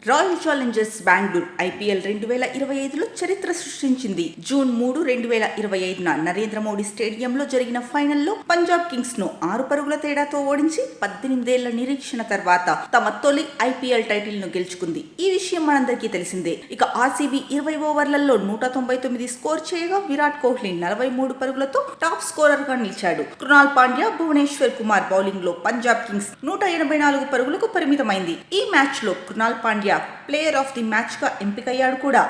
Royal Challengers Bengaluru IPL 2025లో చరిత్ర సృష్టించింది. June 3, 2025న Narendra Modi స్టేడియంలో జరిగిన ఫైనల్లో పంజాబ్ కింగ్స్ ను 6 పరుగుల తేడాతో ఓడించి 18 ఏళ్ల నిరీక్షణ తర్వాత తమ తొలి ఐపీఎల్ టైటిల్ ను గెలుచుకుంది. ఈ విషయం మనందరికీ తెలిసిందే. ఇక ఆర్సీబీ 20 ఓవర్లలో 199 స్కోర్ చేయగా విరాట్ కోహ్లీ 43 పరుగులతో టాప్ స్కోరర్ గా నిలిచాడు. కృణాల్ పాండ్యా, భువనేశ్వర్ కుమార్ బౌలింగ్ లో పంజాబ్ కింగ్స్ 184 పరుగులకు పరిమితమైంది. ఈ మ్యాచ్ లో Krunal Pandya player of the match గా ఎంపికయ్యాడు కూడా.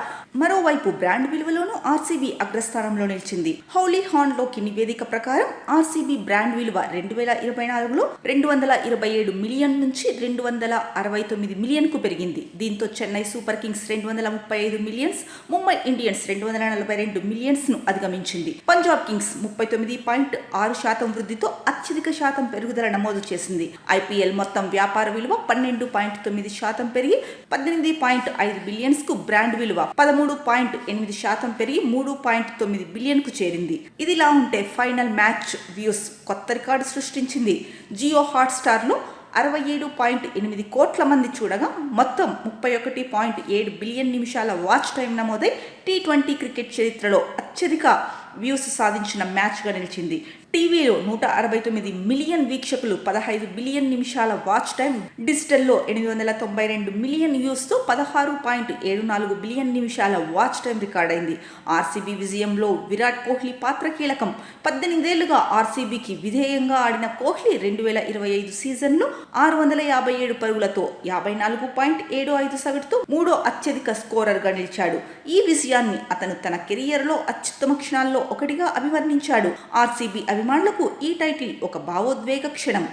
మరోవైపు బ్రాండ్ విలువలోనూ ఆర్సీబీ అగ్రస్థానంలో నిలిచింది. హౌలీ హార్న్ లోకి నివేదిక ప్రకారం ఆర్సీబీ బ్రాండ్ విలువ 2024లో 227 మిలియన్ నుంచి 269 మిలియన్ కు పెరిగింది. దీంతో Chennai super Kings 235 millions, Mumbai Indians 242 millions ను అధిగమించింది. పంజాబ్ కింగ్స్ 39.6% వృద్ధితో అత్యధిక శాతం పెరుగుదల నమోదు చేసింది. ఐపీఎల్ మొత్తం వ్యాపార విలువ 12.9% పెరిగి 18.5 బిలియన్స్ కు, బ్రాండ్ విలువ 13.8% పెరిగి 3.9 బిలియన్ కు చేరింది. ఇదిలా ఉంటే ఫైనల్ మ్యాచ్ వ్యూస్ కొత్త రికార్డు సృష్టించింది. జియో హాట్స్టార్ లో 67.8 కోట్ల మంది చూడగా మొత్తం 31.7 బిలియన్ నిమిషాల వాచ్ టైం నమోదై T20 క్రికెట్ చరిత్రలో అత్యధిక వ్యూస్ సాధించిన మ్యాచ్గా నిలిచింది. టీవీలో 169 మిలియన్ వీక్షకులు, 15 బిలియన్ నిమిషాల వాచ్ టైం, డిజిటల్లో 892 మిలియన్ వ్యూస్తో 16.74 బిలియన్ నిమిషాల వాచ్ టైం రికార్డైంది. ఆర్సీబీ విజయంలో విరాట్ కోహ్లీ పాత్ర కీలకం. 18 ఏళ్లుగా ఆర్సీబీకి విధేయంగా ఆడిన కోహ్లీ 2025 సీజన్లో 657 పరుగులతో 54.75 సగటుతో మూడో అత్యధిక స్కోరర్గా నిలిచాడు. ఈ విజయాన్ని అతను తన కెరియర్లో అత్యుత్తమ క్షణాల్లో ఒకటిగా అభివర్ణించాడు. ఆర్సీబీ అభిమానులకు ఈ టైటిల్ ఒక భావోద్వేగ క్షణం.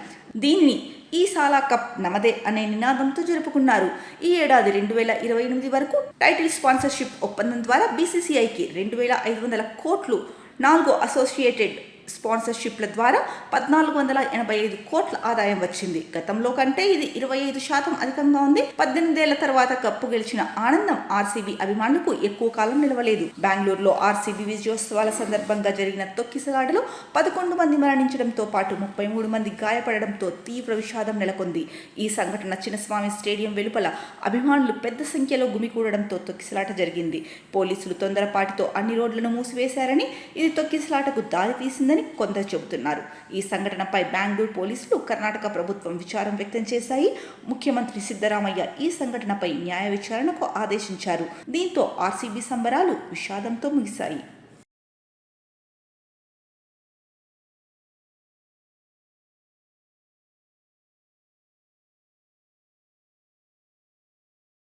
దీన్ని ఈ సాలా కప్ నమదే అనే నినాదంతో జరుపుకున్నారు. ఈ ఏడాది 2028 వరకు టైటిల్ స్పాన్సర్షిప్ ఒప్పందం ద్వారా బీసీసీఐకి 2,500 కోట్లు, 4 అసోసియేటెడ్ స్పాన్సర్షిప్ల ద్వారా 1,485 కోట్ల ఆదాయం వచ్చింది. గతంలో కంటే ఇది 25% అధికంగా ఉంది. 18 ఏళ్ల తర్వాత కప్పు గెలిచిన ఆనందం ఆర్సీబీ అభిమానులకు ఎక్కువ కాలం నిలవలేదు. బెంగళూరులో ఆర్సీబీ విజయోత్సవాల సందర్భంగా జరిగిన తొక్కిసలాటలో 11 మంది మరణించడంతో పాటు 33 మంది గాయపడడంతో తీవ్ర విషాదం నెలకొంది. ఈ సంఘటన చిన్నస్వామి స్టేడియం వెలుపల అభిమానులు పెద్ద సంఖ్యలో గుమికూడడంతో తొక్కిసలాట జరిగింది. పోలీసులు తొందరపాటుతో అన్ని రోడ్లను మూసివేశారని, ఇది తొక్కిసలాటకు దారి తీసిందని కొందరు చెబుతున్నారు. ఈ సంఘటనపై బెంగళూరు పోలీసులు, కర్ణాటక ప్రభుత్వం విచారం వ్యక్తం చేశాయి. ముఖ్యమంత్రి సిద్ధరామయ్య ఈ సంఘటనపై న్యాయ విచారణకు ఆదేశించారు. దీంతో ఆర్సీబీ సంబరాలు విషాదంతో ముగిశాయి.